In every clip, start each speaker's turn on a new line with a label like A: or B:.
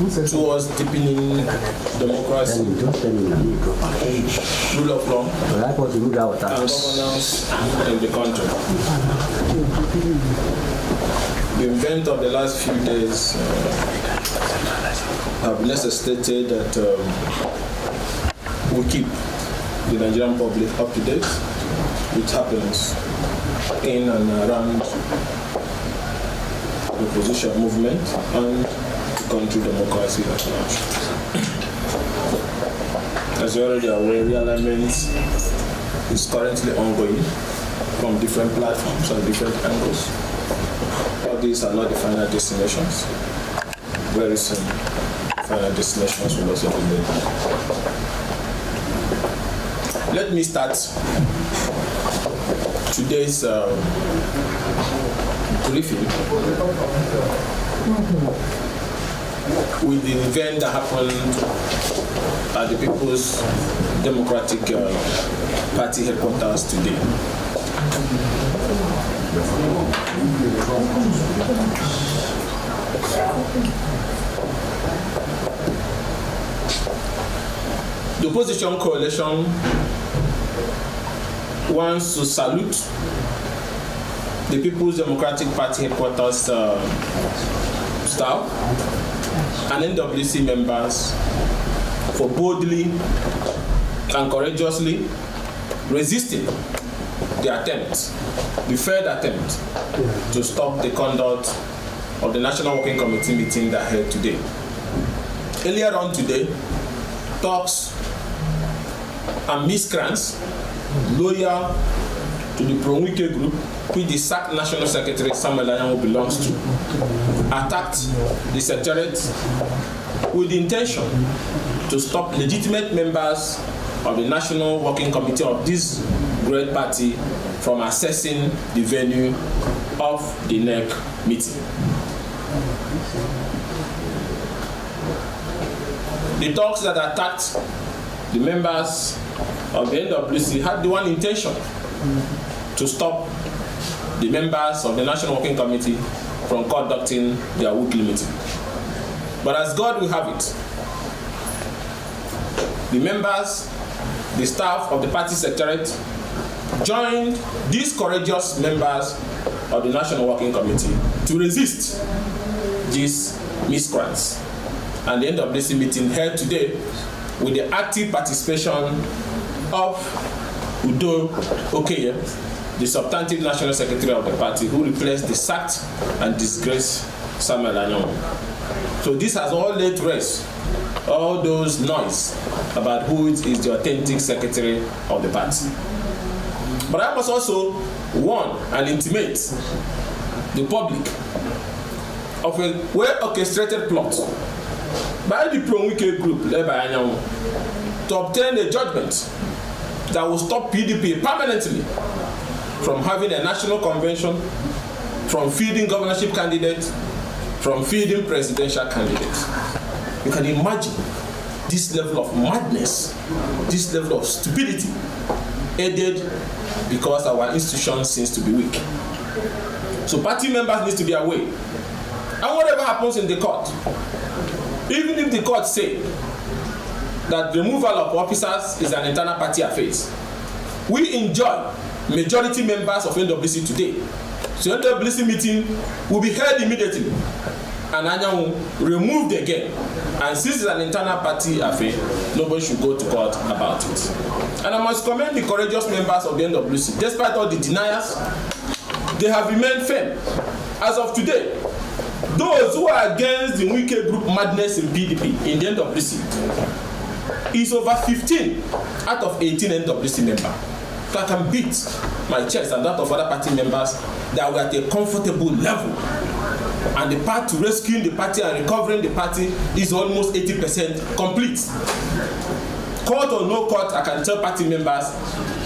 A: towards deepening democracy, rule of law, and governance in the country. The event of the last few days have necessitated that we keep the Nigerian public up to date with happens in and around the opposition movement and the country democracy at large. As you're already aware, realignment is currently ongoing from different platforms and different angles. All these are not the final destinations. Very soon, final destinations will also be made. Let me start today's briefing with the event that happened at the People's Democratic Party headquarters today. The opposition coalition wants to salute the People's Democratic Party headquarters staff and NWC members for boldly and courageously resisting the failed attempt to stop the conduct of the National Working Committee meeting that held today. Earlier on today, talks and miscreants loyal to the Pro-Wike group, which the SAC National Secretary Samuel Anyanwu belongs to, attacked the Secretariat with the intention to stop legitimate members of the National Working Committee of this great party from accessing the venue of the NEC meeting. The talks that attacked the members of the NWC had the one intention to stop the members of the National Working Committee from conducting their weekly meeting. But as God will have it, the members, the staff of the party secretariat joined these courageous members of the National Working Committee to resist these miscreants. And the NWC meeting held today with the active participation of Udo Okeye, the substantive National Secretary of the party, who replaced the sacked and disgraced Samuel Anyanwu. So this has all laid to rest all those noise about who is the authentic secretary of the party. But I must also warn and intimate the public of a well-orchestrated plot by the Pro-Wike group led by Anyanwu to obtain a judgment that will stop PDP permanently from having a national convention, from fielding governorship candidates, from fielding presidential candidates. You can imagine this level of madness, this level of stupidity, aided because our institution seems to be weak. So party members need to be aware. And whatever happens in the court, even if the court say that removal of officers is an internal party affair, we enjoy majority members of NWC today. So NWC meeting will be held immediately and Anyanwu removed again. And since it's an internal party affair, nobody should go to court about it. And I must commend the courageous members of the NWC. Despite all the deniers, they have remained firm. As of today, those who are against the Wike group madness in PDP in the NWC is over 15 out of 18 NWC members. So I can beat my chest and that of other party members that we're at a comfortable level. And the path to rescuing the party and recovering the party is almost 80% complete. Court or no court, I can tell party members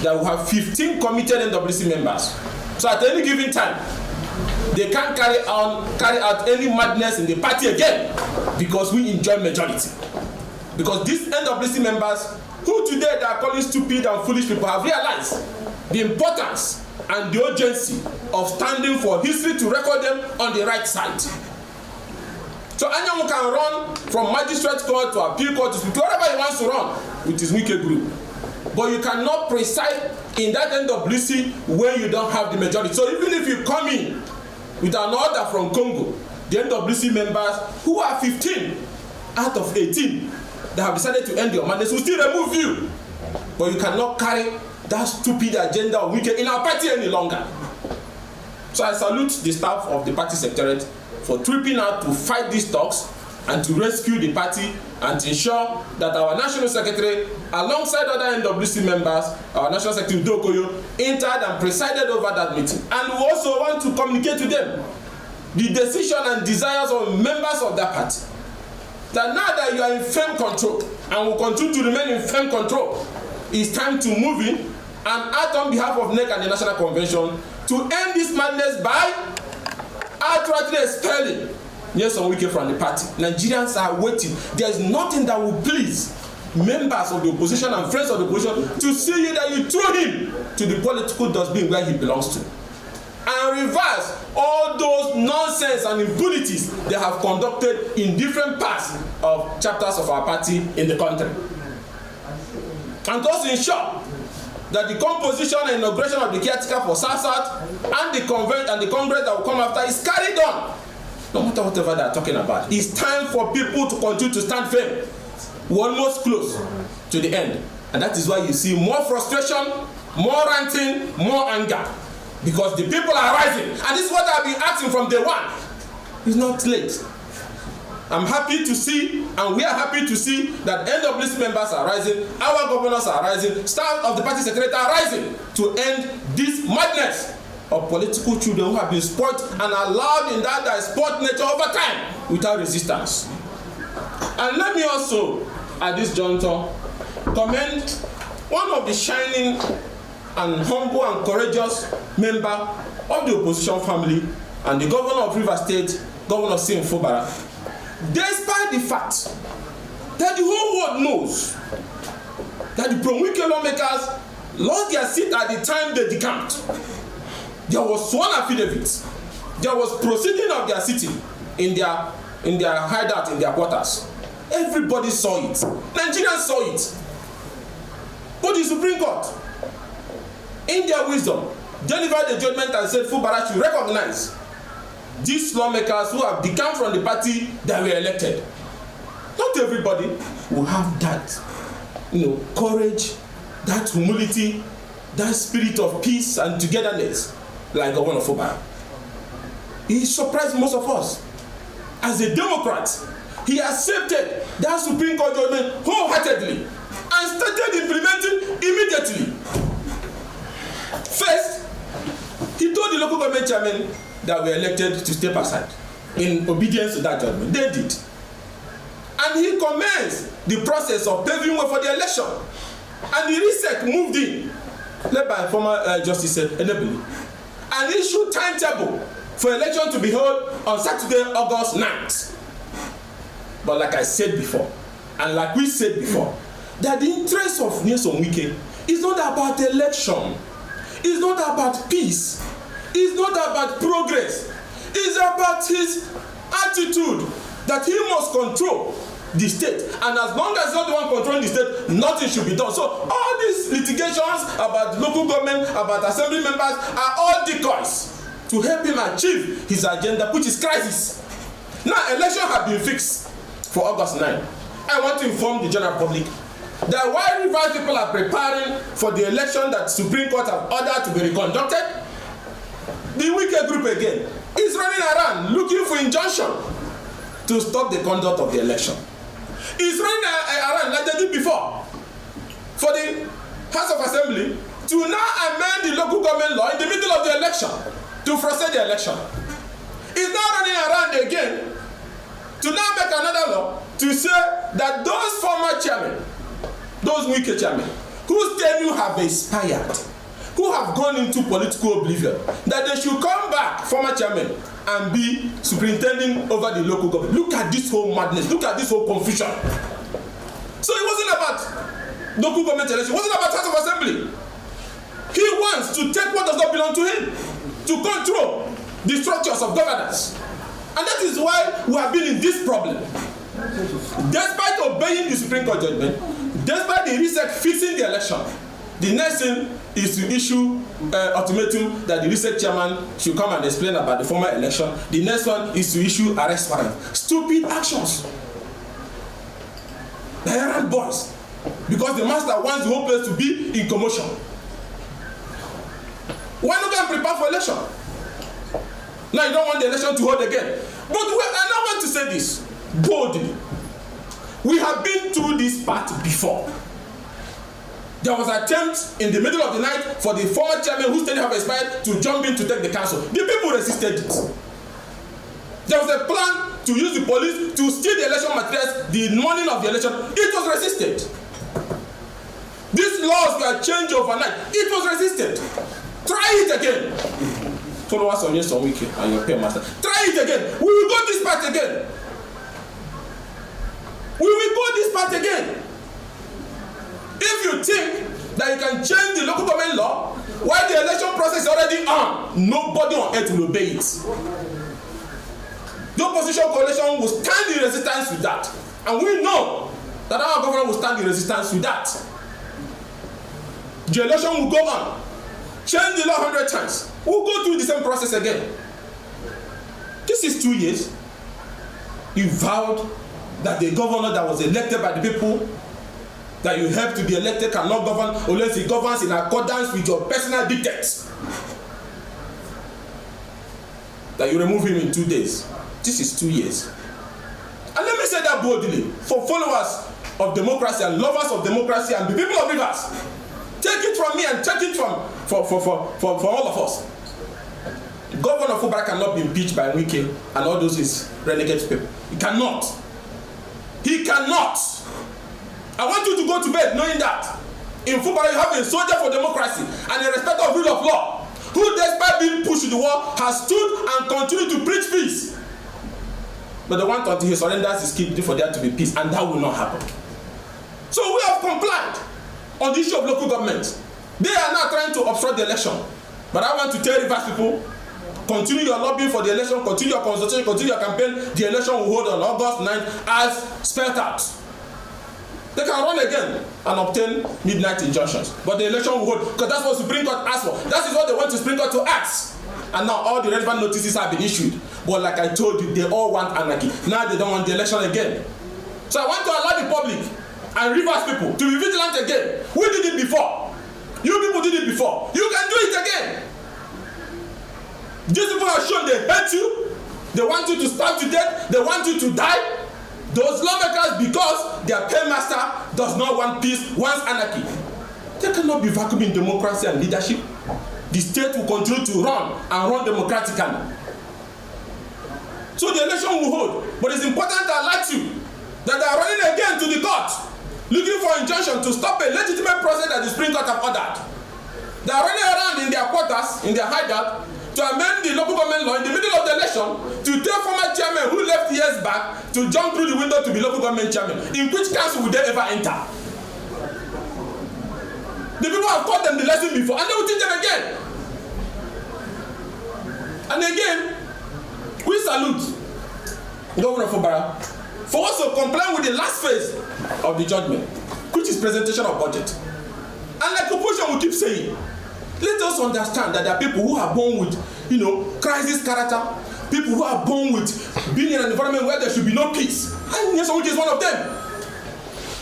A: that we have 15 committed NWC members. So at any given time, they can't carry out any madness in the party again because we enjoy majority. Because these NWC members, who today they are calling stupid and foolish people, have realized the importance and the urgency of standing for history to record them on the right side. So So anyone can run from magistrate court to appeal court to wherever he wants to run with his Wike group. But you cannot preside in that NWC when you don't have the majority. So even if you come in with an order from Congo, the NWC members who are 15 out of 18 that have decided to end your mandate will still remove you. But you cannot carry that stupid agenda of Wike in our party any longer. So I salute the staff of the party secretariat for tripping out to fight these talks and to rescue the party and to ensure that our national secretary, alongside other NWC members, our national secretary Dokoyo, entered and presided over that meeting. And we also want to communicate to them the decision and desires of members of that party. That now that you are in firm control and will continue to remain in firm control, it's time to move in and act on behalf of NEC and the National Convention to end this madness by outrightly expelling Nyesom Wike from the party. Nigerians are waiting. There is nothing that will please members of the opposition and friends of the opposition to see you that you throw him to the political dustbin where he belongs to. And reverse all those nonsense and impunities they have conducted in different parts of chapters of our party in the country. And thus ensure that the composition and inauguration of the caretaker for South and the convent and the congress that will come after is carried on. No matter whatever they are talking about, it's time for people to continue to stand firm. We're almost close to the end. And that is why you see more frustration, more ranting, more anger. Because the people are rising. And this is what I've been asking from day one. It's not late. I'm happy to see, and we are happy to see, that NWC members are rising, our governors are rising, staff of the party secretariat are rising to end this madness of political children who have been spoiled and allowed in that spoiled nature over time without resistance. And let me also, at this juncture, commend one of the shining and humble and courageous member of the opposition family and the governor of Rivers State, Governor Sim Fubara, despite the fact that the whole world knows that the pro-Wike lawmakers lost their seat at the time they decamped. There was sworn affidavit. There was proceeding of their sitting in their hideout, in their quarters. Everybody saw it. Nigerians saw it. But the Supreme Court, in their wisdom, delivered the judgment and said Fubara should recognize these lawmakers who have decamped from the party that were elected. Not everybody will have that, courage, that humility, that spirit of peace and togetherness like Governor Fubara. He surprised most of us. As a Democrat, he accepted that Supreme Court judgment wholeheartedly and started implementing immediately. First, he told the local government chairmen that were elected to step aside in obedience to that judgment. They did. And he commenced the process of paving way for the election. And the reset moved in, led by former Justice Enebili, and issued timetable for election to be held on Saturday, August 9th. But like I said before, and like we said before, that the interest of Nyesom Wike is not about election. It's not about peace. It's not about progress. It's about his attitude that he must control the state. And as long as he's not the one controlling the state, nothing should be done. So all these litigations about local government, about assembly members are all decoys to help him achieve his agenda, which is crisis. Now, election has been fixed for August 9. I want to inform the general public that while Rivers people are preparing for the election that Supreme Court have ordered to be reconducted, the Wike group again is running around looking for injunction to stop the conduct of the election. It's running around like they did before for the House of Assembly to now amend the local government law in the middle of the election to frustrate the election. It's now running around again to now make another law to say that those former chairmen, those Wike chairmen, whose tenure have expired, who have gone into political oblivion, that they should come back, former chairman, and be superintending over the local government. Look at this whole madness. Look at this whole confusion. So it wasn't about local government election. It wasn't about House of Assembly. He wants to take what does not belong to him, to control the structures of governance. And that is why we have been in this problem. Despite obeying the Supreme Court judgment, despite the reset fixing the election, the next thing is to issue ultimatum that the reset chairman should come and explain about the former election. The next one is to issue arrest warrant. Stupid actions. The errand boys. Because the master wants the whole place to be in commotion. Why not go and prepare for election? Now you don't want the election to hold again. But I now want to say this boldly. We have been through this part before. There was an attempt in the middle of the night for the former chairman whose tenure have expired to jump in to take the council. The people resisted it. There was a plan to use the police to steal the election materials the morning of the election. It was resisted. These laws were changed overnight. It was resisted. Try it again. Followers on your son weekend and your pay master. Try it again. We will go this part again. We will go this part again. If you think that you can change the local government law while the election process is already on, nobody on earth will obey it. The opposition coalition will stand in resistance with that. And we know that our government will stand in resistance with that. The election will go on. Change the law 100 times. We'll go through the same process again. This is 2 years. You vowed that the governor that was elected by the people that you helped to be elected cannot govern unless he governs in accordance with your personal dictates. That you remove him in 2 days. This is 2 years. And let me say that boldly for followers of democracy and lovers of democracy and the people of Rivers. Take it from me and take it from all of us. Governor Fubara cannot be impeached by Wike and all those his renegade people. He cannot. He cannot. I want you to go to bed knowing that in Fubara you have a soldier for democracy and a respecter of rule of law who, despite being pushed to the wall, has stood and continued to preach peace. But they want until he surrenders his kidney for there to be peace, and that will not happen. So we have complied on the issue of local government. They are now trying to obstruct the election. But I want to tell Rivers people, continue your lobbying for the election, continue your consultation, continue your campaign. The election will hold on August 9th as spelled out. They can run again and obtain midnight injunctions. But the election will hold because that's what Supreme Court asked for. That is what they want the Supreme Court to ask. And now all the relevant notices have been issued. But like I told you, they all want anarchy. Now they don't want the election again. So I want to allow the public and Rivers people to be vigilant again. We did it before. You people did it before. You can do it again. These people have shown they hate you. They want you to starve to death. They want you to die. Those lawmakers, because their paymaster does not want peace, wants anarchy. There cannot be vacuum in democracy and leadership. The state will continue to run and run democratically. So the election will hold. But it's important to alert you that they are running again to the court, looking for injunction to stop a legitimate process that the Supreme Court have ordered. They are running around in their quarters, in their hideout, to amend the local government law in the middle of the election to tell former chairman who left years back to jump through the window to be local government chairman. In which council would they ever enter? The people have taught them the lesson before and they will teach them again. And again, we salute Governor Fubara for us to comply with the last phase of the judgment, which is presentation of budget. And like opposition will keep saying, let us understand that there are people who are born with, crisis character, people who are born with being in an environment where there should be no peace. And Nyesom is one of them.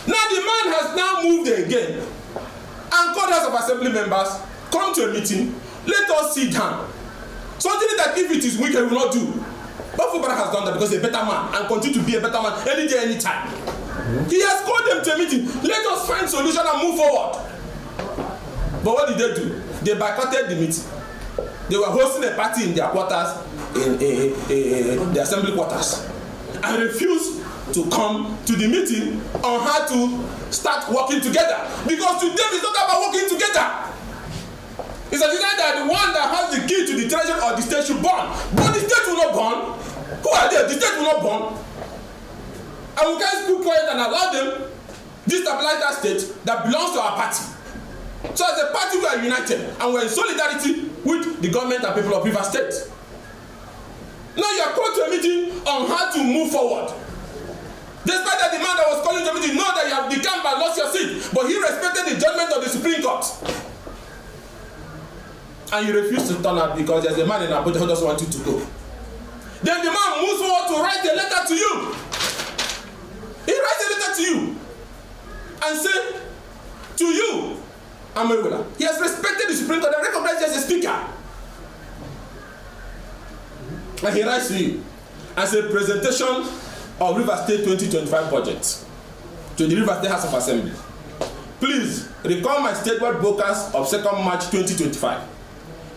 A: Now the man has now moved again and called House of Assembly members, come to a meeting, let us sit down. Something that if it is wicked, we will not do. But Fubara has done that because he's a better man and continue to be a better man any day, any time. He has called them to a meeting. Let us find solution and move forward. But what did they do? They boycotted the meeting. They were hosting a party in their quarters, in the assembly quarters, and refused to come to the meeting on how to start working together. Because to them it's not about working together. It's either that the one that has the key to the treasure or the state should burn. But the state will not burn. Who are they? The state will not burn. And we can't keep quiet and allow them destabilize that state that belongs to our party. So as a party we are united and we are in solidarity with the government and people of Rivers State. Now you are called to a meeting on how to move forward. Despite that the man that was calling the meeting know that you have decamped and lost your seat, but he respected the judgment of the Supreme Court. And you refuse to turn out because there's a man in Abuja who doesn't want you to go. Then the man moves forward to write a letter to you. He writes a letter to you and say to you, Amewula, he has respected the Supreme Court and recognized you as a speaker. And he writes to you as a presentation of River State 2025 budget to the River State House of Assembly. Please recall my statewide broadcast of 2nd March 2025,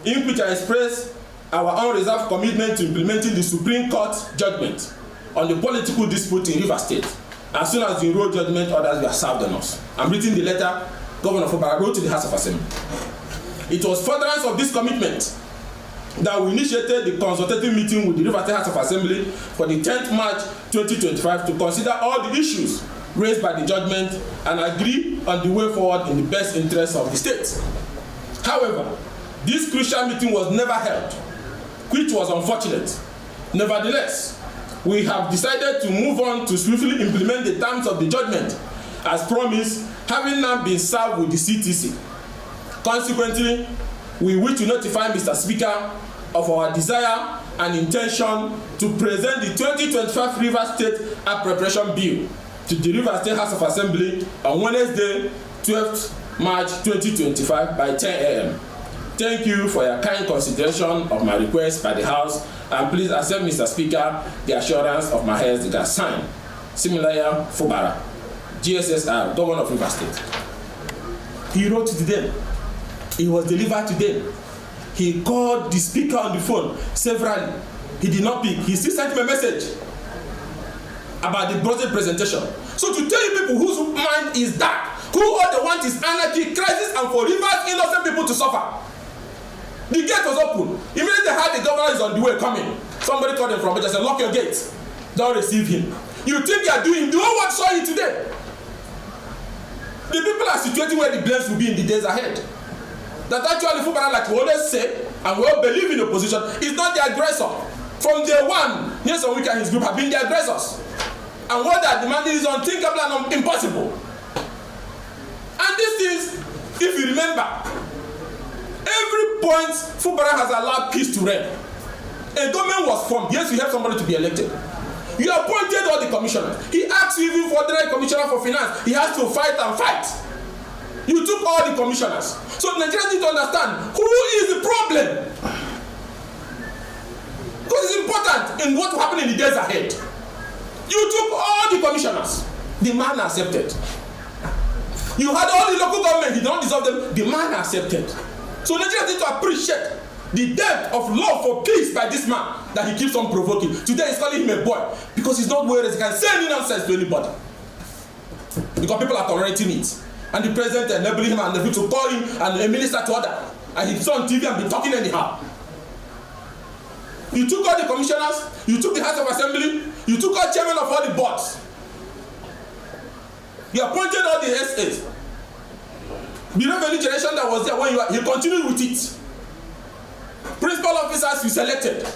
A: in which I express our unreserved commitment to implementing the Supreme Court judgment on the political dispute in River State as soon as the enrolled judgment orders were served on us. I'm reading the letter Governor Fubara wrote to the House of Assembly. It was furtherance of this commitment that we initiated the consultative meeting with the River State House of Assembly for the 10th March 2025 to consider all the issues raised by the judgment and agree on the way forward in the best interests of the state. However, this crucial meeting was never held, which was unfortunate. Nevertheless, we have decided to move on to swiftly implement the terms of the judgment as promised, having now been served with the CTC. Consequently, we wish to notify Mr. Speaker of our desire and intention to present the 2025 River State Appropriation Bill to the River State House of Assembly on Wednesday, 12th March 2025 by 10 a.m. Thank you for your kind consideration of my request by the House, and please accept, Mr. Speaker, the assurance of my heirs that are signed. Similarly, Fubara, GSSR, Governor of River State. He wrote to them. It was delivered to them. He called the speaker on the phone severally. He did not pick. He still sent him a message about the budget presentation. So to tell you people whose mind is dark, who all they want is anarchy, crisis, and for rivers innocent people to suffer. The gate was open. Immediately they heard the governor is on the way coming. Somebody called them from it and said, lock your gates. Don't receive him. You think they are doing, the whole world saw you today. The people are situating where the blames will be in the days ahead. That actually Fubara, like we always say, and we all believe in opposition, is not the aggressor. From day one, Nelson Wike and his group have been the aggressors. And what they are demanding is unthinkable and impossible. And this is, if you remember, every point Fubara has allowed peace to reign. A government was formed. Yes, you have somebody to be elected. You appointed all the commissioners. He asked you even for the commissioner for finance. He has to fight and fight. You took all the commissioners. So Nigerians need to understand who is the problem. Because it's important in what will happen in the days ahead. You took all the commissioners. The man accepted. You had all the local government. He did not deserve them. The man accepted. So Nigerians need to appreciate the depth of love for peace by this man that he keeps on provoking. Today he's calling him a boy because he's not worried he can say any nonsense to anybody. Because people are tolerating it. And the president enabling him and the people to call him and a minister to order. And he's on TV and be talking anyhow. You took all the commissioners, you took the House of Assembly, you took all chairmen of all the boards. You appointed all the SAs. The revenue generation that was there when you continued with it. Principal officers you selected.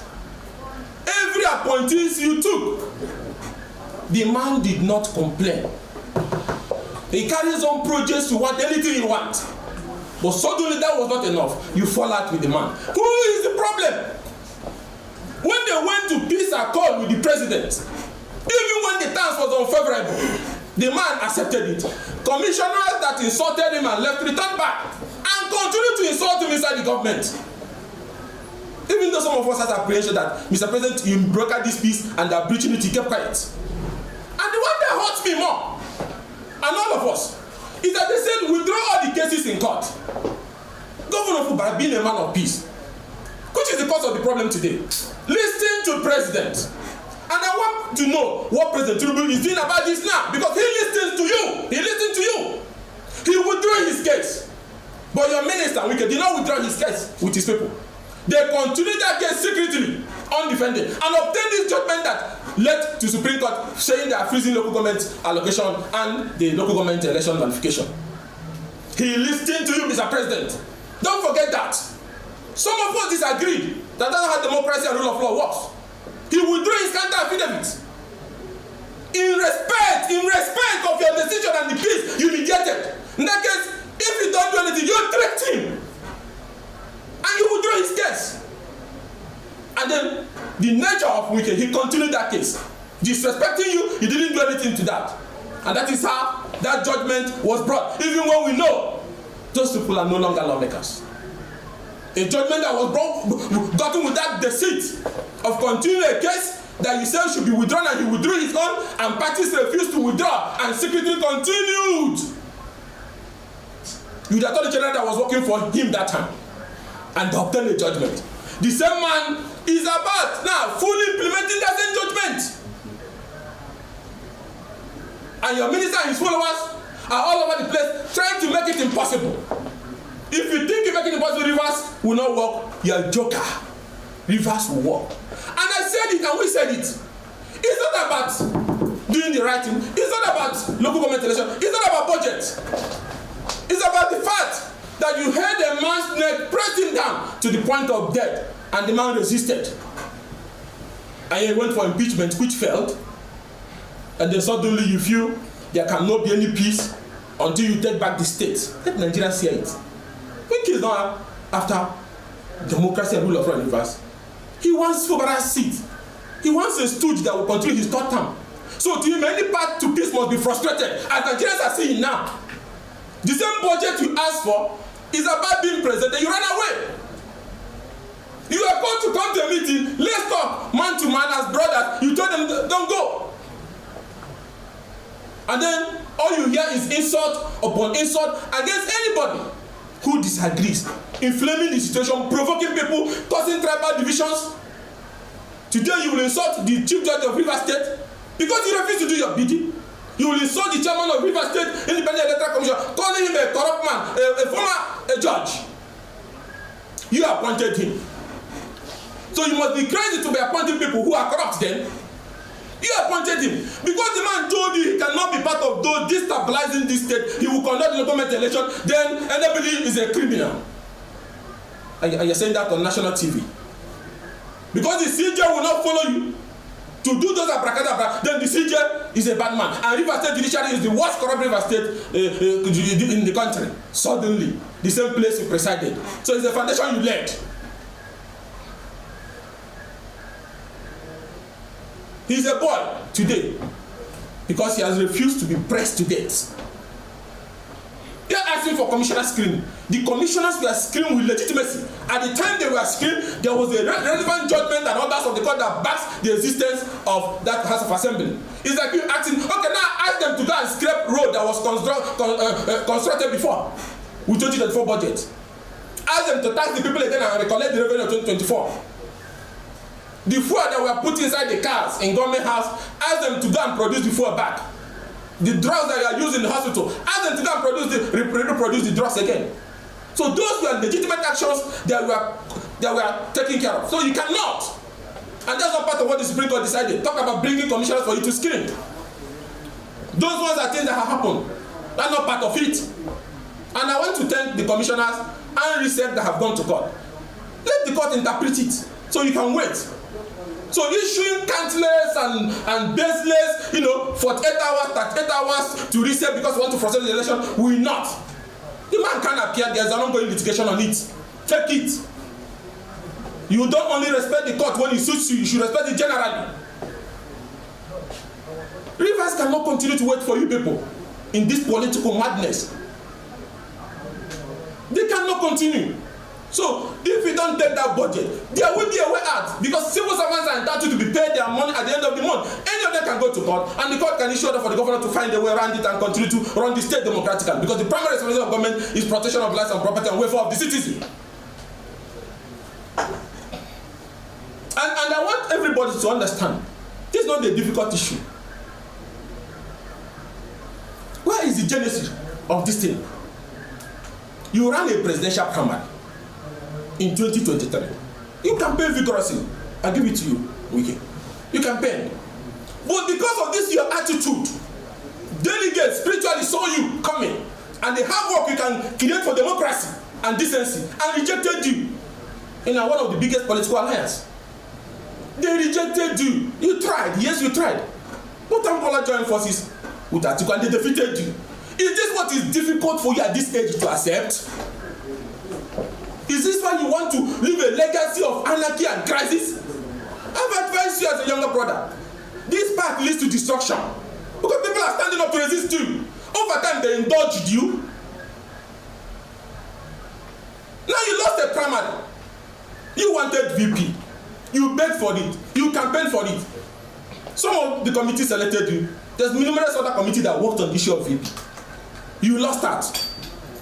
A: Every appointees you took. The man did not complain. He carries on projects to want anything he wants. But suddenly that was not enough. You fall out with the man. Who is the problem? When they went to peace accord with the president, even when the terms was unfavorable, the man accepted it. Commissioners that insulted him and left returned back and continued to insult him inside the government. Even though some of us has apprehension that Mr. President, you brokered this peace and they are breaching it, he kept quiet. And the one that hurts me more, and all of us, is that they said withdraw all the cases in court. Governor Fubara being a man of peace, which is the cause of the problem today. Listen to president. And I want to know what President Tinubu is doing about this now, because he listens to you. He listens to you. He withdrew his case. But your minister, Wike, did not withdraw his case with his people. They continued that case secretly, undefended, and obtained this judgment that led to Supreme Court saying they are freezing local government allocation and the local government election notification. He listened to you, Mr. President. Don't forget that. Some of us disagreed that that's how democracy and rule of law works. He withdrew his counter affidavit. In respect of your decision and the peace you mediated. In that case, if you don't do anything, you threat him. And you withdraw his case. And then the nature of Wike, he continued that case. Disrespecting you, he didn't do anything to that. And that is how that judgment was brought. Even when we know those people are no longer lawmakers. A judgment that was gotten with that deceit of continuing a case that you said should be withdrawn, and he withdrew his own, and parties refused to withdraw and secretly continued with the Attorney General that was working for him that time and obtained a judgment. The same man is about now fully implementing that same judgment. And your minister and his followers are all over the place trying to make it impossible. If you think you make it impossible, Rivers will not work, you're a joker. Rivers will work. And I said it and we said it. It's not about doing the right thing. It's not about local government election. It's not about budget. It's about the fact that you held a man's neck, pressed him down to the point of death, and the man resisted. And he went for impeachment, which failed. And then suddenly you feel there cannot be any peace until you take back the state. Let Nigerians hear it. Wike is not after democracy and rule of law in Rivers. He wants Fubara's seat. He wants a stooge that will continue his third term. So to him, any path to peace must be frustrated, as Nigerians are seeing now. The same budget you asked for is about being presented. You ran away. You are called to come to a meeting. Let's talk man to man as brothers. You told them don't go. And then all you hear is insult upon insult against anybody who disagrees, inflaming the situation, provoking people, causing tribal divisions. Today you will insult the chief judge of Rivers State because you refuse to do your bidding. You will insult the chairman of Rivers State Independent Electoral Commission, calling him a corrupt man, a former judge. You appointed him. So you must be crazy to be appointing people who are corrupt then. You appointed him because the man told you he cannot be part of those destabilizing this state. He will conduct the government election. Then anybody is a criminal. And you're saying that on national TV. Because the CJ will not follow you to do those abracadabra. Then the CJ is a bad man. And Rivers State Judiciary is the worst corrupt Rivers State in the country. Suddenly, the same place you presided. So it's the foundation you led. He's a boy today because he has refused to be pressed to death. They are asking for commissioner screening. The commissioners were screened with legitimacy. At the time they were screened, there was a relevant judgment and orders of the court that backs the existence of that House of Assembly. It's like you asking, okay, now ask them to go and scrape road that was constructed before with 2024 budget. Ask them to tax the people again and recollect the revenue of 2024. The fuel that were put inside the cars in government house, ask them to go and produce the fuel back. The drugs that you are using in the hospital, ask them to go and reproduce the drugs again. So those were legitimate actions that were taken care of. So you cannot. And that's not part of what the Supreme Court decided. Talk about bringing commissioners for you to screen. Those ones are things that have happened. That's not part of it. And I want to thank the commissioners and RISEC that have gone to court. Let the court interpret it so you can wait. So issuing countless and baseless, 48 hours, 38 hours to reset because we want to frustrate the election will not. The man can appear, there's an ongoing litigation on it. Take it. You don't only respect the court when it suits you, you should respect it generally. Rivers cannot continue to wait for you people in this political madness. They cannot continue. So if we don't take that budget, there will be a way out because civil servants are entitled to be paid their money at the end of the month. Any of them can go to court and the court can issue order for the governor to find a way around it and continue to run the state democratically because the primary responsibility of government is protection of lives and property and welfare of the citizen. And I want everybody to understand this is not a difficult issue. Where is the genesis of this thing? You ran a presidential primary in 2023. You campaign vigorously. I give it to you, Wike. You campaign. But because of this, your attitude, delegates spiritually saw you coming, and the hard work you can create for democracy and decency, and rejected you in one of the biggest political alliances. They rejected you. You tried. Yes, you tried. But Angola joined forces with Atiku and they defeated you. Is this what is difficult for you at this age to accept? Is this why you want to leave a legacy of anarchy and crisis? I've advised you as a younger brother. This path leads to destruction. Because people are standing up to resist you. Over time, they indulged you. Now you lost the primary. You wanted VP. You begged for it. You campaigned for it. Some of the committees selected you. There's numerous other committees that worked on the issue of VP. You lost that.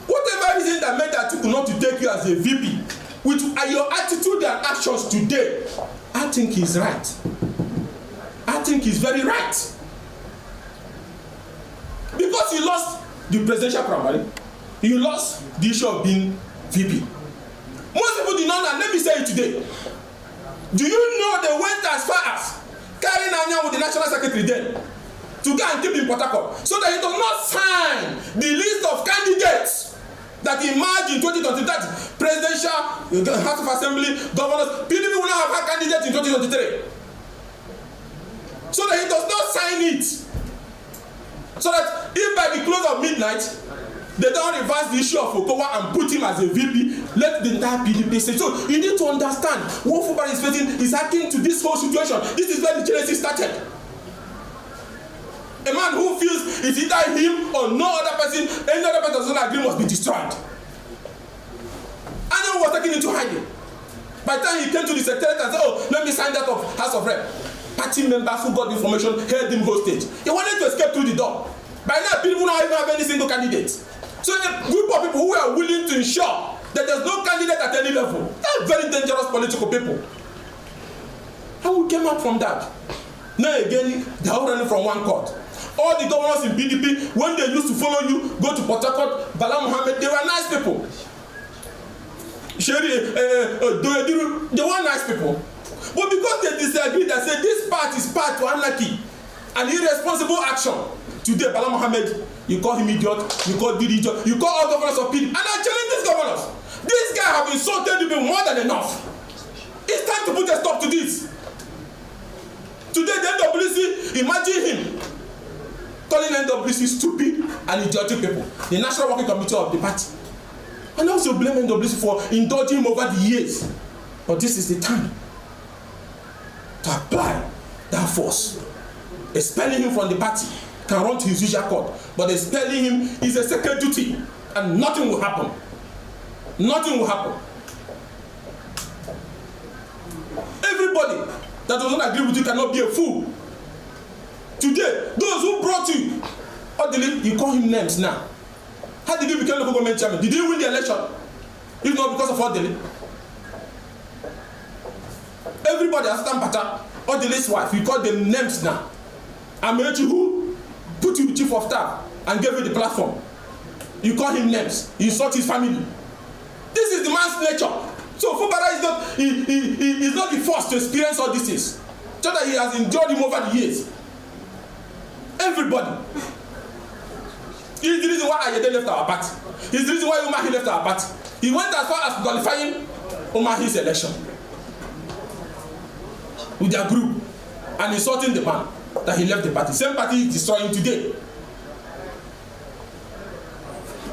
A: Whatever reason that made that people not to take you as a VP, with your attitude and actions today, I think is right. I think is very right. Because you lost the presidential primary, you lost the issue of being VP. Most people did not know, and let me say it today. Do you know they went as far as carrying Anya with the national secretary then to go and keep in Port Harcourt so that he does not sign the list of candidates that emerged in 2023, presidential, House of Assembly, governors. PDP will not have a candidate in 2023. So that he does not sign it. So that if by the close of midnight, they don't reverse the issue of Okowa and put him as a VP, let the entire PDP say. So you need to understand what Fubara is facing is akin to this whole situation. This is where the genesis started. A man who feels it's either him or no other person, any other person does not agree must be destroyed. Anya was taken into hiding. By the time he came to the secretariat and said, oh, let me sign that of House of Rep. Party members who got the information held him hostage. He wanted to escape through the door. By now, people don't even have any single candidate. So a group of people who are willing to ensure that there's no candidate at any level. They're very dangerous political people. How we came out from that? Now again, they're all running from one court. All the governors in PDP, when they used to follow you, go to Port Harcourt, Bala Mohammed, they were nice people. They were nice people. But because they disagreed and said this part is part to anarchy and irresponsible action, today Bala Mohammed, you call him idiot, you call Didi idiot, you call all governors of PDP, and I challenge these governors. These guys have insulted you more than enough. It's time to put a stop to this. Today the NWC, imagine him calling NWC stupid and idiotic people, the National Working Committee of the party, and also blame NWC for indulging him over the years. But this is the time to apply that force. Expelling him from the party can run to his usual court, but expelling him is a sacred duty, and nothing will happen. Nothing will happen. Everybody that does not agree with you cannot be a fool. Today, those who brought you, you call him names now. How did you become local government chairman? Did you win the election? If not because of Odili. Everybody has done better. Odili's wife, you call them names now. Amechi who put you chief of staff and gave you the platform. You call him names. You insult his family. This is the man's nature. So Fubara is not the first to experience all these things. Just that he has endured him over the years. Everybody. He's the reason why Ayede left our party. He's the reason why Umahi left our party. He went as far as qualifying Umahi's election with their group and insulting the man that he left the party. Same party is destroying today.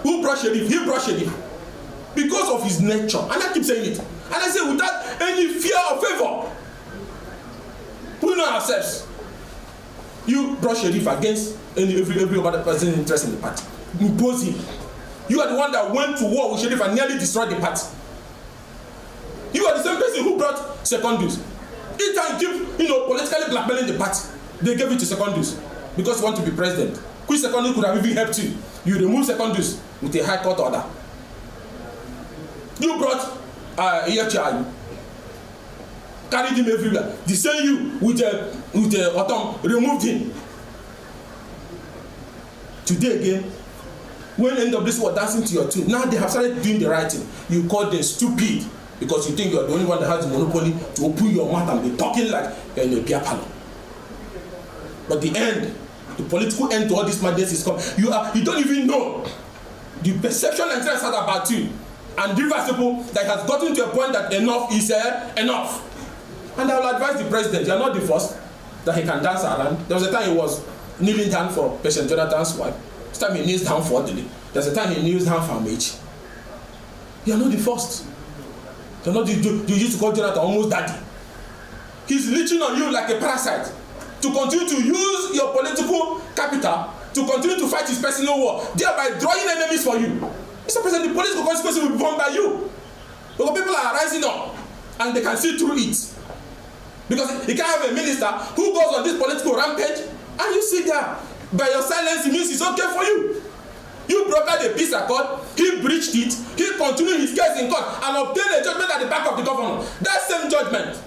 A: Who brought Sheriff? He brought Sheriff because of his nature. And I keep saying it. And I say without any fear or favor. We know ourselves. You brought Sheriff against every other person's interest in the party. Impose him. You are the one that went to war with Sheriff and nearly destroyed the party. You are the same person who brought Secondus. Each time keep, politically blackmailing the party. They gave it to Secondus because you want to be president. Which Secondus could have even helped you. You remove Secondus with a high court order. You brought EHI. Carried him everywhere. The same you with Autumn removed him. Today again, when NWC was dancing to your tune, now they have started doing the right thing. You call them stupid because you think you are the only one that has the monopoly to open your mouth and be talking like you're in a beer parlor. But the end, the political end to all this madness is coming. You don't even know the perception and interest has about you, and the people that has gotten to a point that enough is enough. And I will advise the president, you are not the first that he can dance around. There was a time he was kneeling down for President Jonathan's wife. This time he kneels down for Odili. There's a time he kneels down for Amechi. You are not the first. You are not the, you used to call Jonathan almost daddy. He's leeching on you like a parasite to continue to use your political capital to continue to fight his personal war, thereby drawing enemies for you. Mr. President, the political consequences will be borne by you. Because people are rising up and they can see through it. Because you can't have a minister who goes on this political rampage and you sit there. By your silence, it means it's okay for you. You brokered a peace accord, he breached it, he continued his case in court and obtained a judgment at the back of the governor. That same judgment,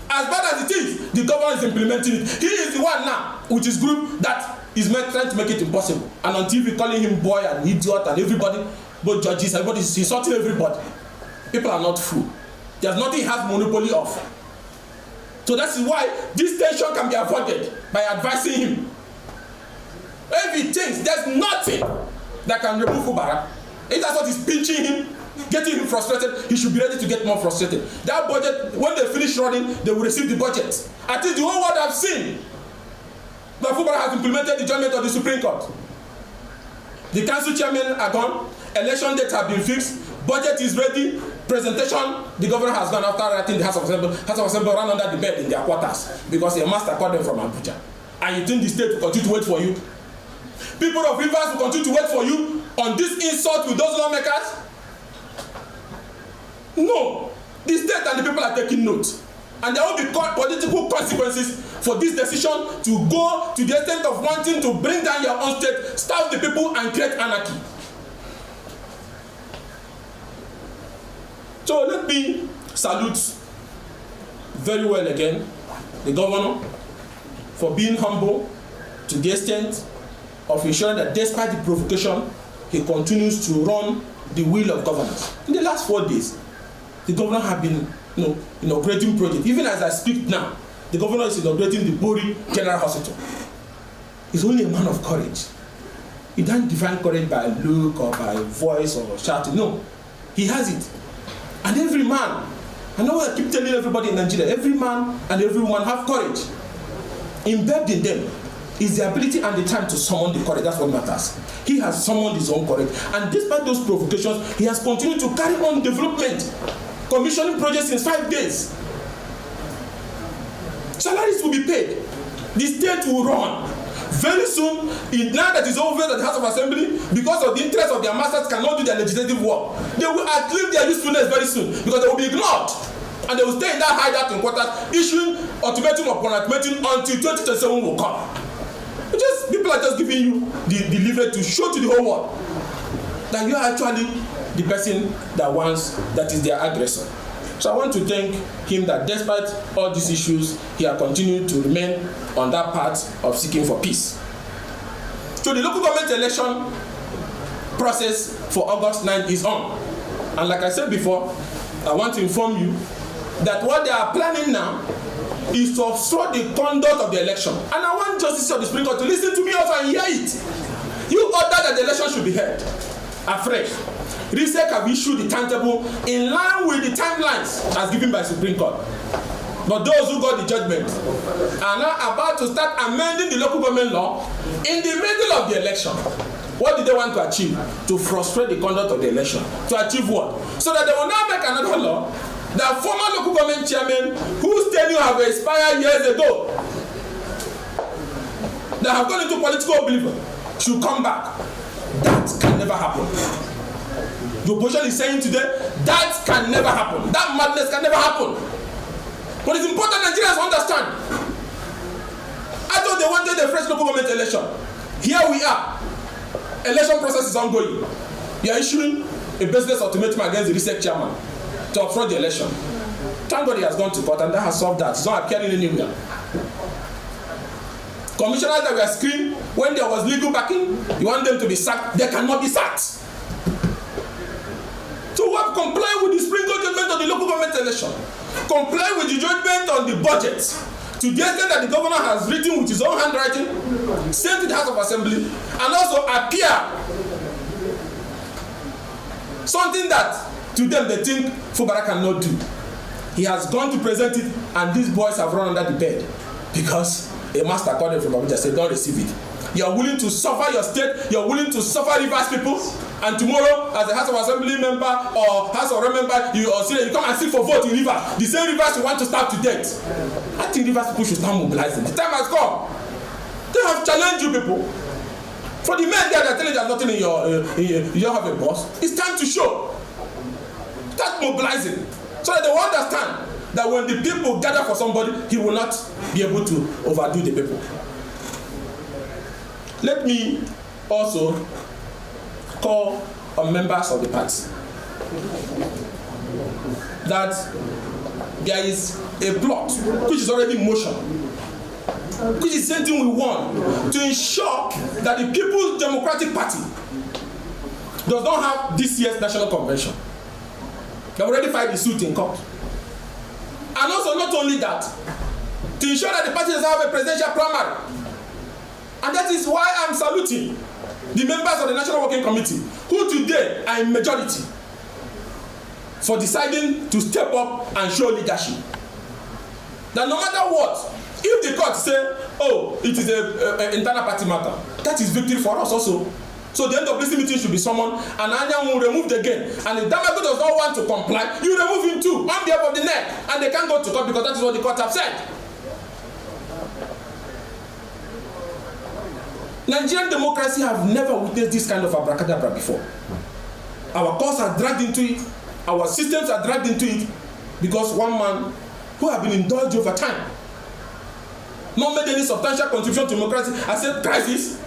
A: as bad as it is, the governor is implementing it. He is the one now with his group that is trying to make it impossible. And on TV calling him boy and idiot and everybody, both judges, everybody is insulting everybody. People are not fool. There's nothing he has monopoly of. So that's why this tension can be avoided by advising him. If he thinks there's nothing that can remove Fubara, if that's what is pinching him, getting him frustrated, he should be ready to get more frustrated. That budget, when they finish running, they will receive the budget. At least the whole world have seen that Fubara has implemented the judgment of the Supreme Court. The council chairmen are gone, election dates have been fixed, budget is ready, presentation, the governor has gone after writing the House of Assembly. House of Assembly ran under the bed in their quarters because a master called them from Abuja. And you think the state will continue to wait for you? People of Rivers will continue to wait for you on this insult with those lawmakers? No. The state and the people are taking note. And there will be political consequences for this decision to go to the extent of wanting to bring down your own state, starve the people, and create anarchy. So let me salute very well again the governor for being humble to the extent of ensuring that despite the provocation, he continues to run the wheel of governance. In the last 4 days, the governor has been inaugurating projects. Even as I speak now, the governor is inaugurating the Bori General Hospital. He's only a man of courage. He doesn't define courage by look or by voice or shouting. No, he has it. And every man, I know I keep telling everybody in Nigeria, every man and every woman have courage. Embedded in them is the ability and the time to summon the courage. That's what matters. He has summoned his own courage. And despite those provocations, he has continued to carry on development, commissioning projects in 5 days. Salaries will be paid. The state will run. Very soon, now that it's over at the House of Assembly, because of the interest of their masters cannot do their legislative work, they will outlive their usefulness very soon because they will be ignored. And they will stay in that hideout in quarters, issuing ultimatum upon ultimatum until 2027 will come. People are just giving you the leverage to show to the whole world that you are actually the person that is their aggressor. So I want to thank him that despite all these issues, he has continued to remain on that path of seeking for peace. So the local government election process for August 9th is on. And like I said before, I want to inform you that what they are planning now is to obstruct the conduct of the election. And I want Justice of the Supreme Court to listen to me also and hear it. You order that the election should be held afresh. RISEC have issued the timetable in line with the timelines as given by Supreme Court. But those who got the judgment are now about to start amending the local government law in the middle of the election. What did they want to achieve? To frustrate the conduct of the election. To achieve what? So that they will now make another law that former local government chairmen whose tenure have expired years ago, that have gone into political oblivion, should come back. That can never happen. The opposition is saying today, that can never happen. That madness can never happen. But it's important Nigerians understand. I thought they wanted a fresh local government election. Here we are. Election process is ongoing. You are issuing a business ultimatum against the RISEC chairman to obstruct the election. Thank God he has gone to court and that has solved that. It's not appearing anywhere. Commissioners that were screened when there was legal backing, you want them to be sacked, they cannot be sacked. So we have complied with the Supreme Court judgment on the local government election, comply with the judgment on the budget, to the extent that the governor has written with his own handwriting, sent to the House of Assembly, and also appear something that to them they think Fubara cannot do. He has gone to present it, and these boys have run under the bed because a master called from Abuja said, don't receive it. You are willing to suffer your state, you are willing to suffer Rivers people, and tomorrow, as a House of Assembly member or House of Rep member, you come and seek for vote in Rivers. The same Rivers you want to starve to death. I think Rivers people should start mobilizing. The time has come. They have challenged you people. For the men there that tell you there's nothing in you don't have a boss, it's time to show. Start mobilizing so that they will understand that when the people gather for somebody, he will not be able to overdo the people. Let me also call on members of the party that there is a plot which is already in motion, which is the same thing we want, to ensure that the People's Democratic Party does not have this year's national convention. They have already filed the suit in court. And also, not only that, to ensure that the party does not have a presidential primary. And that is why I'm saluting the members of the National Working Committee, who today are in majority, for deciding to step up and show leadership. That no matter what, if the court say, oh, it is an internal party matter, that is victory for us also. So the NWC meeting should be summoned, and Anyang will remove the game. And if Damago does not want to comply, you remove him too, on behalf of the neck, and they can't go to court because that is what the court have said. Nigerian democracy have never witnessed this kind of abracadabra before. Our courts are dragged into it, our systems are dragged into it, because one man who have been indulged over time, not made any substantial contribution to democracy, has said crisis,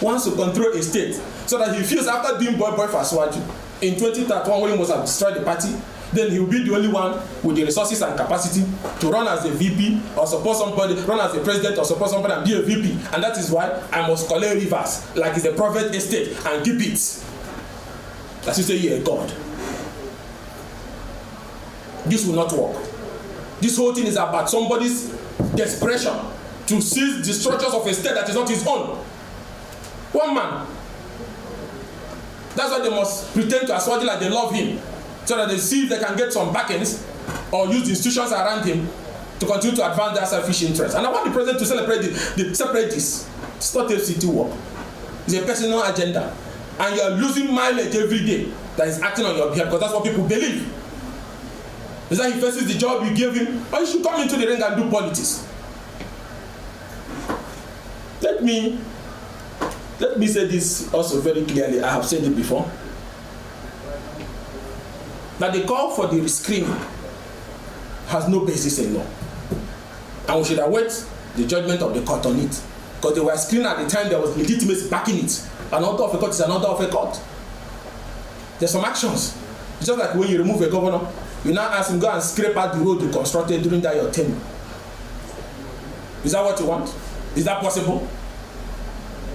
A: wants to control a state, so that he feels after doing boy for Aswaju in 2031 when he must have destroyed the party, then he will be the only one with the resources and capacity to run as a VP or support somebody, run as a president or support somebody and be a VP. And that is why I must collect rivers like it's a private estate and keep it. As you say, you're a god. This will not work. This whole thing is about somebody's desperation to seize the structures of a state that is not his own. One man. That's why they must pretend to Aswaju like they love him, so that they see if they can get some backings or use the institutions around him to continue to advance their selfish interests. And I want the president to separate this. It's not a city work. It's a personal agenda. And you are losing mileage every day that is acting on your behalf, because that's what people believe. Is that he faces the job you gave him, or he should come into the ring and do politics. Let me say this also very clearly. I have said it before. That the call for the rescreening has no basis in law. And we should await the judgment of the court on it. Because they were screened at the time there was legitimacy backing it. An order of a court is an order of a court. There's some actions. It's just like when you remove a governor, you now ask him go and scrape out the road you constructed during that your tenure. Is that what you want? Is that possible?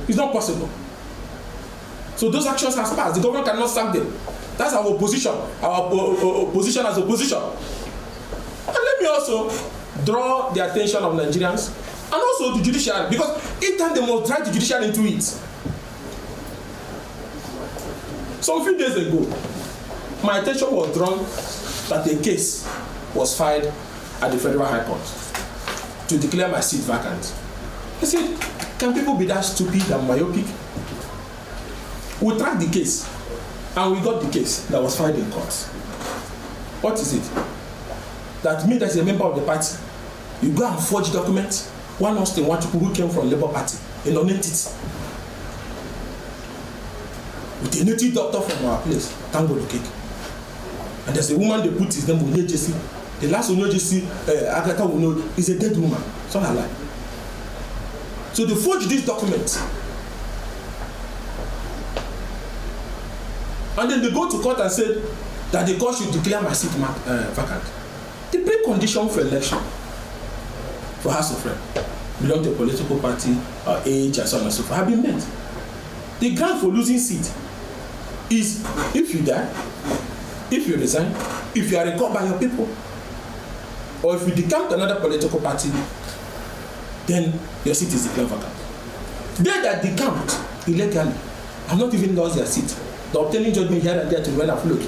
A: It's not possible. So those actions has passed. The government cannot sack them. That's our position. Our position as opposition. And let me also draw the attention of Nigerians and also the judiciary, because each time they must drag the judiciary into it. Some few days ago, my attention was drawn that a case was filed at the Federal High Court to declare my seat vacant. I said, can people be that stupid and myopic? We tracked the case, and we got the case that was filed in court. What is it? That means that is a member of the party. You go and forge documents. One Austin, one people who came from Labour Party, a non-entity. With a native doctor from our place, Tango Lokeke. And there's a woman they put his name Unye Jesse. The last Unye Jesse, Agatha Uno, is a dead woman. It's not alive. So they forged this document. And then they go to court and said that the court should declare my seat vacant. The precondition for election for House of Rep, belong to a political party, age, and so on and so forth, have been met. The ground for losing seat is if you die, if you resign, if you are recalled by your people, or if you decamp to another political party, then your seat is declared vacant. They that decamped illegally have not even lost their seat. The obtaining judgment here and there to remain afloat.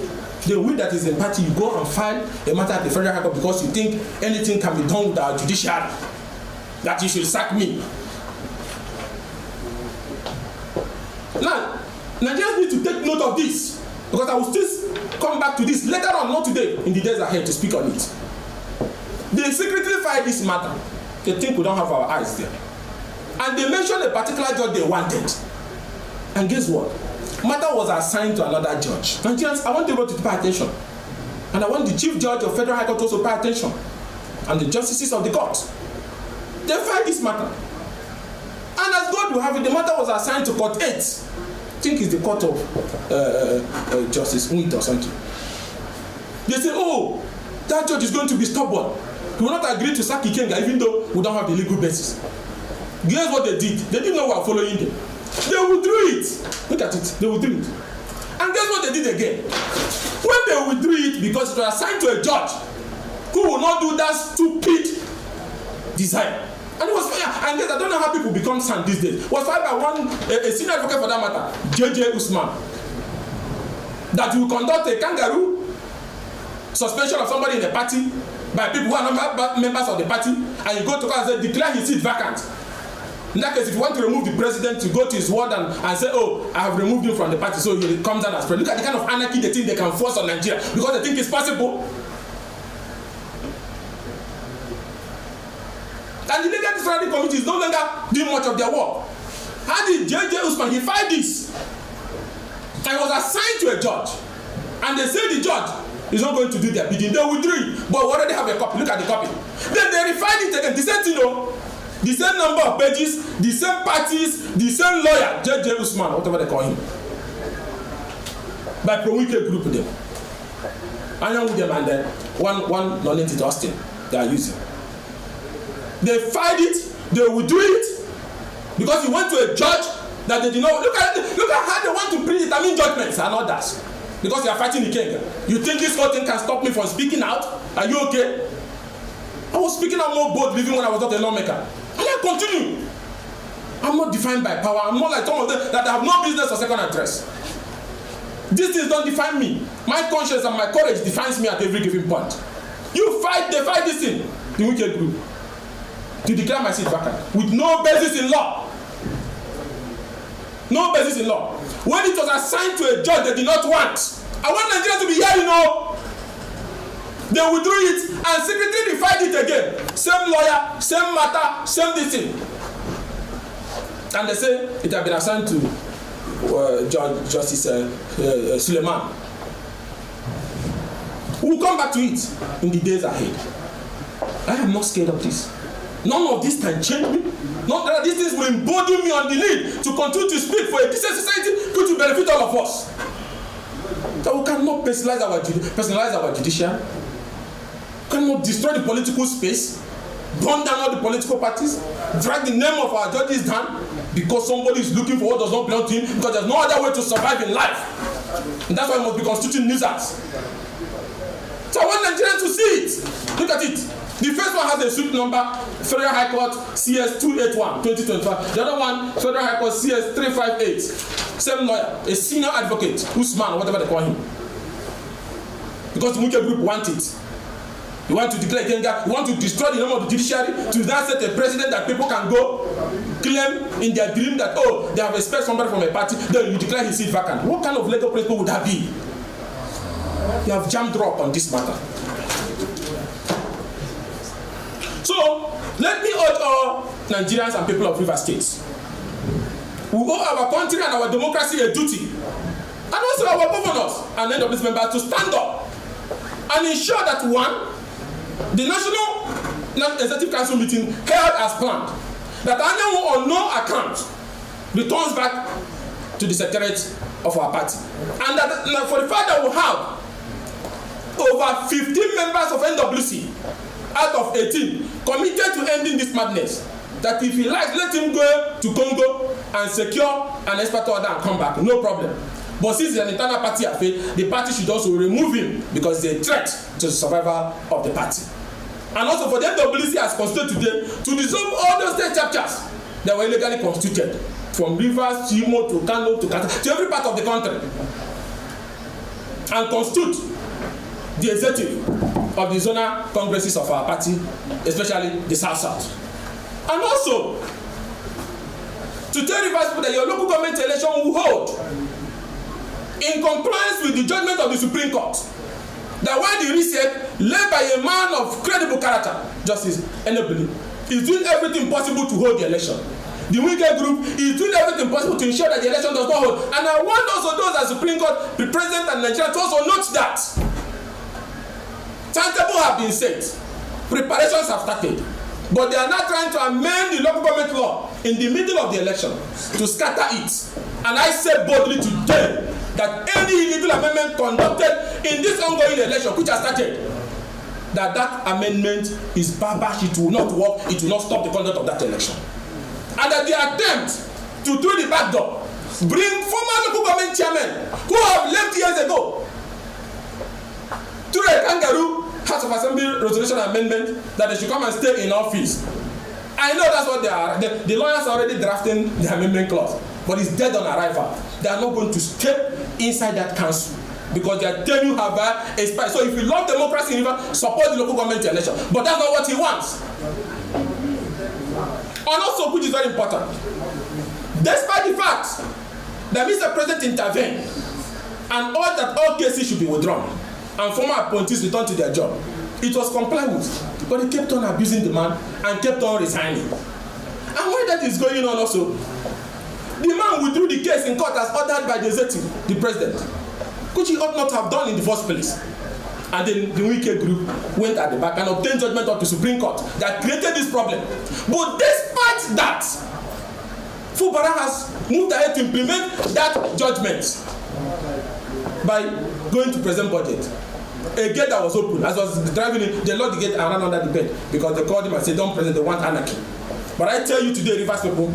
A: the will that is in party, you go and file a matter at the Federal High Court because you think anything can be done with our judiciary, that you should sack me. Now, Nigerians need to take note of this, because I will still come back to this later on, not today, in the days ahead, to speak on it. They secretly filed this matter. They think we don't have our eyes there. And they mentioned a particular judge they wanted. And guess what? Matter was assigned to another judge. Nigerians, I want everybody to pay attention. And I want the Chief Judge of Federal High Court also to pay attention. And the justices of the court. They filed this matter. And as God will have it, the matter was assigned to Court 8. I think it's the Court of Justice Wint or something. They say, oh, that judge is going to be stubborn. He will not agree to sack Ikenga even though we don't have the legal basis. Guess what they did? They didn't know we were following them. They withdrew it. Look at it. They withdrew it. And guess what they did again? When they withdrew it, because it was assigned to a judge who will not do that stupid design. And it was fire. And guess, I don't know how people become sand these days. It was fired by a senior advocate for that matter, JJ Usman, that will conduct a kangaroo suspension of somebody in the party by people who are not members of the party, and you go to court and say, declare his seat vacant. In that case, if you want to remove the president, you go to his ward and say, oh, I have removed him from the party, so he comes down as president. Look at the kind of anarchy they think they can force on Nigeria, because they think it's possible. And the legal disciplinary committee is no longer doing much of their work. How did JJ Usman, he filed this, and was assigned to a judge, and they say the judge is not going to do their bidding. They withdrew it, but we already have a copy. Look at the copy. Then they refiled it again. The same thing, though. The same number of pages, the same parties, the same lawyer, JJ Usman, whatever they call him. By Pro-Wike group with them. And with them, and then one non-entity Austin they are using. They filed it, they withdrew it, because he went to a judge that they did not. Look at how they want to predetermine judgments and others. Because they are fighting the king. You think this whole thing can stop me from speaking out? Are you okay? I was speaking out more boldly even when I was not a lawmaker. And I continue. I'm not defined by power. I'm not like some of them that have no business or second address. These things don't define me. My conscience and my courage defines me at every given point. They fight this thing, the wicked group, to declare my seat vacant with no basis in law. No basis in law. When it was assigned to a judge they did not want, I want Nigeria to be here, you know. They withdrew it and secretly refined it again. Same lawyer, same matter, same this thing. And they say it had been assigned to Justice Suleiman. We'll come back to it in the days ahead. I am not scared of this. None of this can change me. None of these things will embolden me on the need to continue to speak for a decent society which will benefit all of us. That we cannot personalize our judiciary. We cannot destroy the political space, burn down all the political parties, drag the name of our judges down because somebody is looking for what does not belong to him, because there's no other way to survive in life. And that's why we must be constituting lizards. So I want Nigerians to see it. Look at it. The first one has a suit number, Federal High Court CS 281 2025. The other one, Federal High Court CS 358. Same lawyer, a senior advocate, Usman, whatever they call him. Because the wicked group want it. You want to declare Ikenga, you want to destroy the name of the judiciary, to now set a precedent that people can go claim in their dream that, oh, they have expelled somebody from a party, then you declare his seat vacant. What kind of legal principle would that be? You have jammed up on this matter. So, let me urge all Nigerians and people of River States. We owe our country and our democracy a duty, and also our governors and NWS members to stand up and ensure that one, the National Executive Council meeting held as planned, that anyone on no account returns back to the secretariat of our party, and that for the fact that we have over 15 members of NWC out of 18 committed to ending this madness, that if he likes, let him go to Congo and secure an expert order and come back, no problem. But since it's an internal party affair, the party should also remove him because it's a threat to the survival of the party. And also for the NWC as constituted today to dissolve all those state chapters that were illegally constituted, from Rivers to Imo to Kano to Kata, to every part of the country. and constitute the executive of the zonal congresses of our party, especially the South. And also, to tell Rivers people that your local government election will hold in compliance with the judgment of the Supreme Court, that while the reset led by a man of credible character, Justice Enebili, is doing everything possible to hold the election. The Wicked Group is doing everything possible to ensure that the election does not hold. And I want also those at Supreme Court, the President and Nigeria to also note that timetable have been set, preparations have started, but they are not trying to amend the local government law in the middle of the election to scatter it. And I say boldly today that any illegal amendment conducted in this ongoing election which has started, that amendment is barbarous, it will not work, it will not stop the conduct of that election. And that the attempt to through the back door bring former local government chairmen who have left years ago through a kangaroo House of Assembly resolution amendment that they should come and stay in office. I know that's what they are. The lawyers are already drafting the amendment clause, but it's dead on arrival. They are not going to step inside that council because their tenure have expired. So if you love democracy, you support the local government election. But that's not what he wants. And also, which is very important, despite the fact that Mr. President intervened and ordered that all cases should be withdrawn and former appointees return to their job, it was complied with, but he kept on abusing the man and kept on resigning. And while that is going on also, the man withdrew the case in court as ordered by the executive, the president, which he ought not have done in the first place. And then the Wicked Group went at the back and obtained judgment of the Supreme Court that created this problem. But despite that, Fubara has moved ahead to implement that judgment by going to present budget. A gate that was open, as I was driving in, they locked the gate and ran under the bed because they called him and said, "Don't present, they want anarchy." But I tell you today, Rivers people,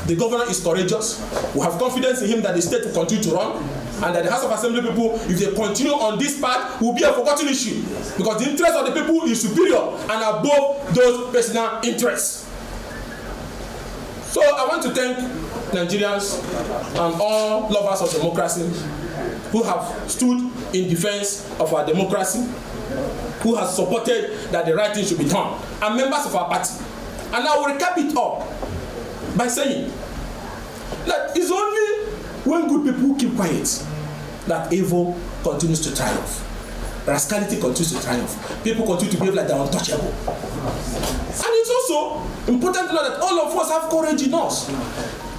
A: the governor is courageous. We have confidence in him that the state will continue to run, and that the House of Assembly people, if they continue on this path, will be a forgotten issue because the interest of the people is superior and above those personal interests. So I want to thank Nigerians and all lovers of democracy who have stood in defense of our democracy, who have supported that the right thing should be done, and members of our party. And I will recap it all by saying that it's only when good people keep quiet that evil continues to triumph. Rascality continues to triumph. People continue to behave like they're untouchable. And it's also important to know that all of us have courage in us.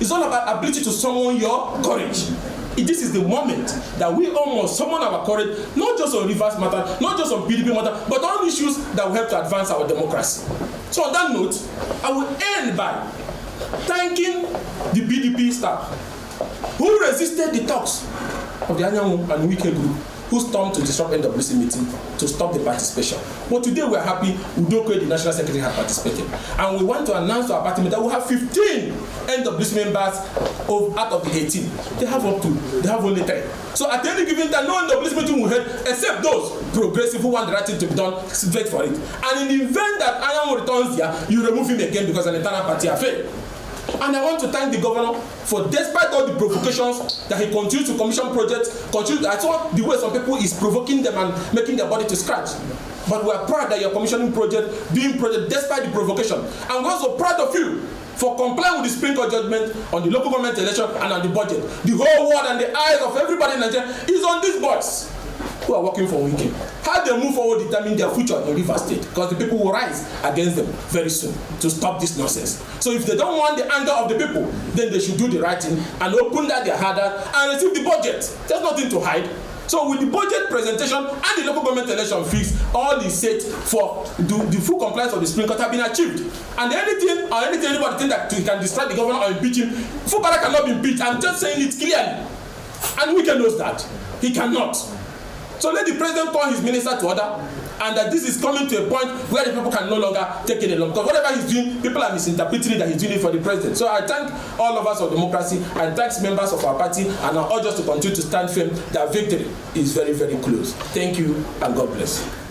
A: It's all about ability to summon your courage. This is the moment that we almost summon our courage, not just on Rivers matter, not just on PDP matter, but on issues that will help to advance our democracy. So on that note, I will end by thanking the PDP staff who resisted the talks of the Anyanwu and Wicked Group, who stormed to disrupt NWC meeting to stop the participation. But today we are happy Udokwe, the National Secretary, has participated. And we want to announce to our party that we have 15 NWC members out of the 18. They have only 3. So at any given time, no NWC meeting will head except those progressive who want the right thing to be done, straight for it. And in the event that Anyanwu returns here, you remove him again because an internal party affair. And I want to thank the governor for, despite all the provocations that he continues to commission projects, I saw the way some people is provoking them and making their body to scratch. But we are proud that you're commissioning project, doing project despite the provocation. And we're also proud of you for complying with the Supreme Court judgment on the local government election and on the budget. The whole world and the eyes of everybody in Nigeria is on these boys who are working for Wike. How they move forward determine their future in Rivers State, because the people will rise against them very soon to stop this nonsense. So if they don't want the anger of the people, then they should do the right thing and open that their harder and receive the budget. There's nothing to hide. So with the budget presentation and the local government election fixed, all is set for the full compliance of the Supreme Court have been achieved. And anything anybody think that he can distract the governor or impeach him, Fubara cannot be impeached. I'm just saying it clearly. And Wike knows that. He cannot. So let the president call his minister to order, and that this is coming to a point where the people can no longer take it along. Because whatever he's doing, people are misinterpreting that he's doing it for the president. So I thank all of us of democracy, and thanks members of our party, and I urge us to continue to stand firm that victory is very, very close. Thank you, and God bless.